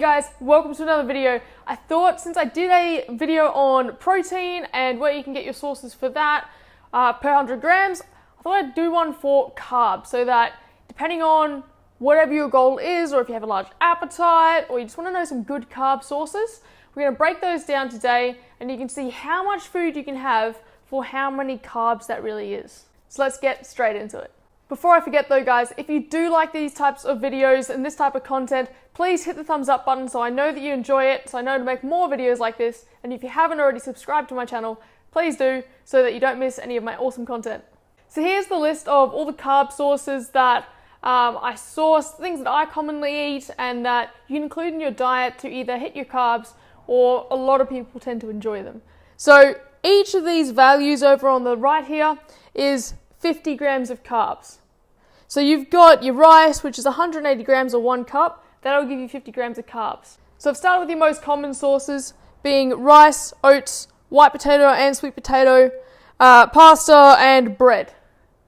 guys, welcome to another video. I thought since I did a video on protein and where you can get your sources for that per 100 grams, I thought I'd do one for carbs so that depending on whatever your goal is, or if you have a large appetite or you just want to know some good carb sources, we're going to break those down today and you can see how much food you can have for how many carbs that really is. So let's get straight into it. Before I forget though guys, if you do like these types of videos and this type of content, please hit the thumbs up button so I know that you enjoy it, so I know to make more videos like this. And if you haven't already subscribed to my channel, please do so that you don't miss any of my awesome content. So here's the list of all the carb sources that I source, things that I commonly eat and that you can include in your diet to either hit your carbs or a lot of people tend to enjoy them. So each of these values over on the right here is 50 grams of carbs. So you've got your rice, which is 180 grams or 1 cup. That'll give you 50 grams of carbs. So I've started with your most common sources being rice, oats, white potato and sweet potato, pasta and bread.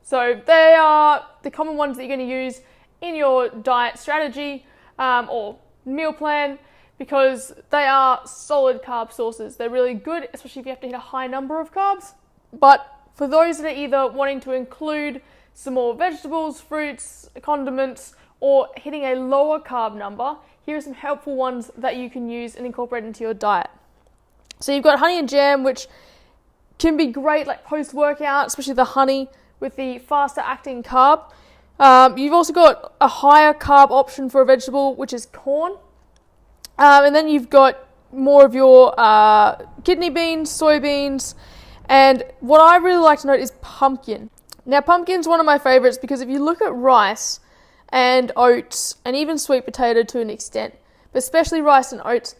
So they are the common ones that you're going to use in your diet strategy or meal plan because they are solid carb sources. They're really good, especially if you have to hit a high number of carbs. But for those that are either wanting to include some more vegetables, fruits, condiments, or hitting a lower carb number, here are some helpful ones that you can use and incorporate into your diet. So you've got honey and jam, which can be great like post-workout, especially the honey with the faster acting carb. You've also got a higher carb option for a vegetable, which is corn. And then you've got more of your kidney beans, soybeans, and what I really like to note is pumpkin. Now pumpkin's one of my favorites because if you look at rice and oats and even sweet potato to an extent, but especially rice and oats,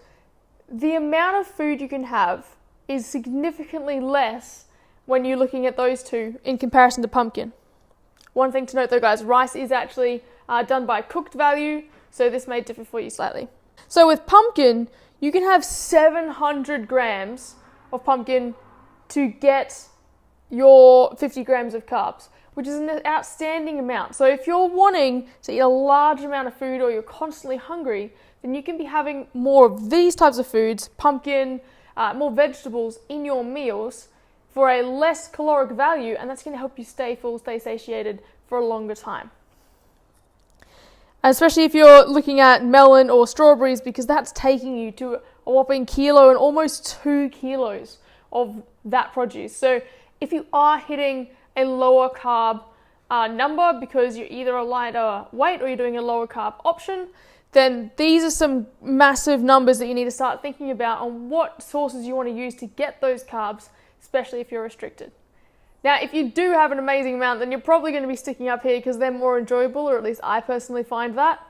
the amount of food you can have is significantly less when you're looking at those two in comparison to pumpkin. One thing to note though guys, rice is actually done by cooked value, so this may differ for you slightly. So with pumpkin, you can have 700 grams of pumpkin to get your 50 grams of carbs, which is an outstanding amount. So if you're wanting to eat a large amount of food or you're constantly hungry, then you can be having more of these types of foods, pumpkin, more vegetables in your meals for a less caloric value, and that's going to help you stay full, stay satiated for a longer time. And especially if you're looking at melon or strawberries, because that's taking you to a whopping kilo and almost 2 kilos of that produce. So if you are hitting a lower carb number because you're either a lighter weight or you're doing a lower carb option, then these are some massive numbers that you need to start thinking about on what sources you want to use to get those carbs, especially if you're restricted. Now, if you do have an amazing amount, then you're probably going to be sticking up here because they're more enjoyable, or at least I personally find that.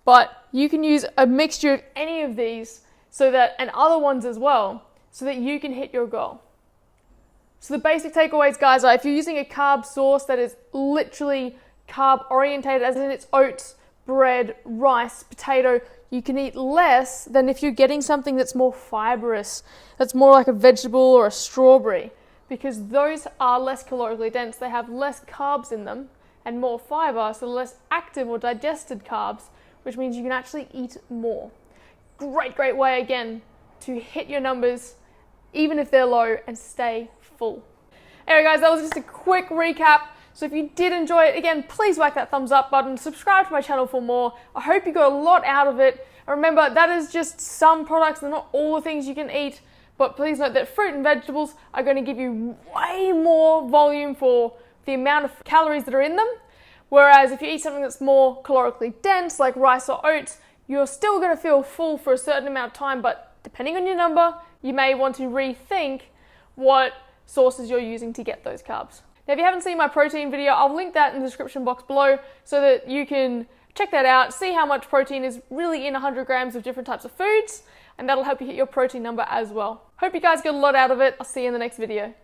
But you can use a mixture of any of these and other ones as well, so that you can hit your goal. So the basic takeaways, guys, are if you're using a carb source that is literally carb orientated, as in it's oats, bread, rice, potato, you can eat less than if you're getting something that's more fibrous, that's more like a vegetable or a strawberry, because those are less calorically dense, they have less carbs in them and more fiber, so less active or digested carbs, which means you can actually eat more. Great way again to hit your numbers even if they're low and stay full. Anyway guys, that was just a quick recap. So if you did enjoy it, again, please whack that thumbs up button, subscribe to my channel for more. I hope you got a lot out of it. And remember, that is just some products, they're not all the things you can eat, but please note that fruit and vegetables are going to give you way more volume for the amount of calories that are in them. Whereas if you eat something that's more calorically dense, like rice or oats, you're still going to feel full for a certain amount of time, but depending on your number, you may want to rethink what sources you're using to get those carbs. Now, if you haven't seen my protein video, I'll link that in the description box below so that you can check that out, see how much protein is really in 100 grams of different types of foods, and that'll help you hit your protein number as well. Hope you guys get a lot out of it. I'll see you in the next video.